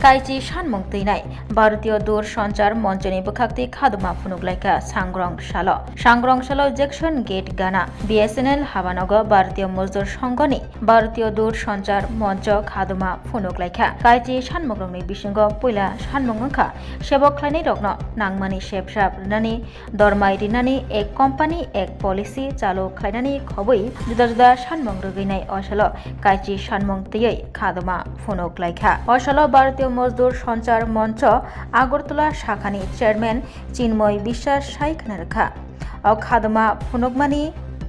কাইজি সানমং তৈনাই ভারতীয় দূরসঞ্চার মঞ্চনি বখাক্তি খাদুমা ফুনুকলাইকা সাংগ্রং সালো জেকশন গেট গানা বিএসএনএল হাবানগ ভারতীয় মজদুর সংঘনি ভারতীয় দূরসঞ্চার মঞ্চ খাদুমা ফুনুকলাইকা কাইজি সানমংরংনি বিসঙ্গ পয়লা সানমং ওংখা সেবক ख्लायनाय रग्न नांगमानि सेबसाब रिनानि दरमाय रिनानि एक कम्पानी एक पलिसि चालु ख्लायनानि खबै जुदा जुदा सानमं रगैनाय असालो काइची सानमं तैयै खादमा फुनुकलायखा असालो भारतीय मजदूर सञ्चार मञ्च आगरतला शाखानि चेयरमैन चिन्मय বিশ্বাস सायखना रखा अ खादमा फुनुकमानि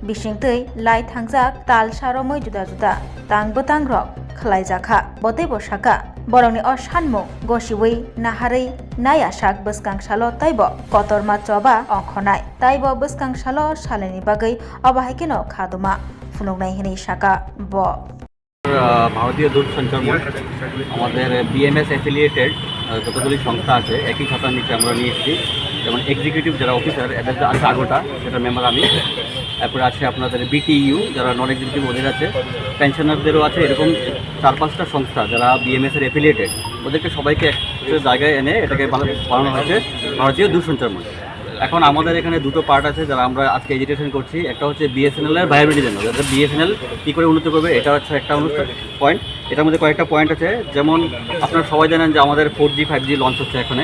बिसिंतै लाई थांजाक ताल सारमै जुदा जुदा तांबोतां रक खलायजाखा बतै बसाका बरंनि अ सानमं गसिबै नाहारै नायासाक बोसकांसालो ताइब कतरमा चबा अंखनाय ताइब बोसकांसालो सालेनि बागै अबाहायकेनो खादमा फुनुकनाय हिनै साका ब ভারতীয় দূরসঞ্চার মঞ্চ আমাদের বিএমএস অ্যাফিলিয়েটেড যতগুলি সংস্থা আছে একই খাতার নিচে আমরা নিয়ে এসেছি। যেমন এক্সিকিউটিভ যারা অফিসার এদের আছে 18টা, সেটা মেম্বার আমি। তারপরে আছে আপনাদের বিটিইউ যারা নন এক্সিকিউটিভ ওদের আছে, পেনশনারদেরও আছে। এরকম 4-5টা সংস্থা যারা বিএমএস এর অ্যাফিলিয়েটেড, ওদেরকে সবাইকে একটা জায়গায় এনে এটাকে বানানো হয়েছে ভারতীয় দূরসঞ্চার মঞ্চ। এখন আমাদের এখানে দুটো পার্ট আছে যারা আমরা আজকে এজিটেশন করছি। একটা হচ্ছে বিএসএনএল এর ভায়াবিলিটি জন্য, যাতে বিএসএনএল কী করে উন্নত করবে, এটা হচ্ছে একটা পয়েন্ট। এটার মধ্যে কয়েকটা পয়েন্ট আছে। যেমন আপনারা সবাই জানেন যে আমাদের 4G 5G লঞ্চ হচ্ছে এখানে,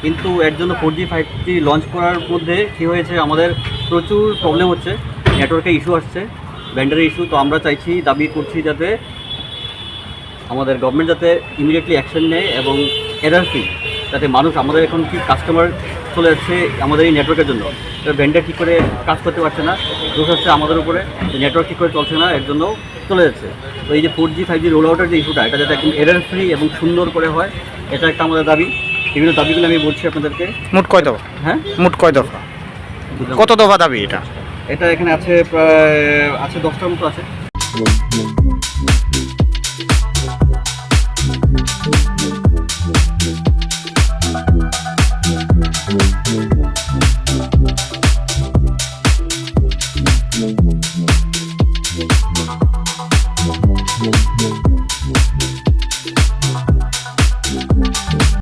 কিন্তু এর জন্য 4G 5G লঞ্চ করার মধ্যে কী হয়েছে, আমাদের প্রচুর প্রবলেম হচ্ছে, নেটওয়ার্কের ইস্যু আসছে, ভেন্ডারের ইস্যু। তো আমরা চাইছি, দাবি করছি যাতে আমাদের গভর্নমেন্ট যাতে ইমিডিয়েটলি অ্যাকশন নেয় এবং এরার ফ্রি, যাতে মানুষ আমাদের এখন কি কাস্টমার চলে যাচ্ছে আমাদের এই নেটওয়ার্কের জন্য, ভেন্ডার কী করে কাজ করতে পারছে না, দোষ হচ্ছে আমাদের উপরে, নেটওয়ার্ক কী করে চলছে না, এর জন্য চলে যাচ্ছে। তো এই যে 4G 5G রোল আউটের যে ইস্যুটা, এটা যাতে একদম এরার ফ্রি এবং সুন্দর করে হয়, এটা একটা আমাদের দাবি। বিভিন্ন দাবিগুলো আমি বলছি আপনাদেরকে। মোট কয় দফা? হ্যাঁ, মোট কয় দফা? কত দফা দাবি এটা? এটা এখানে আছে প্রায় 10টার মতো আছে।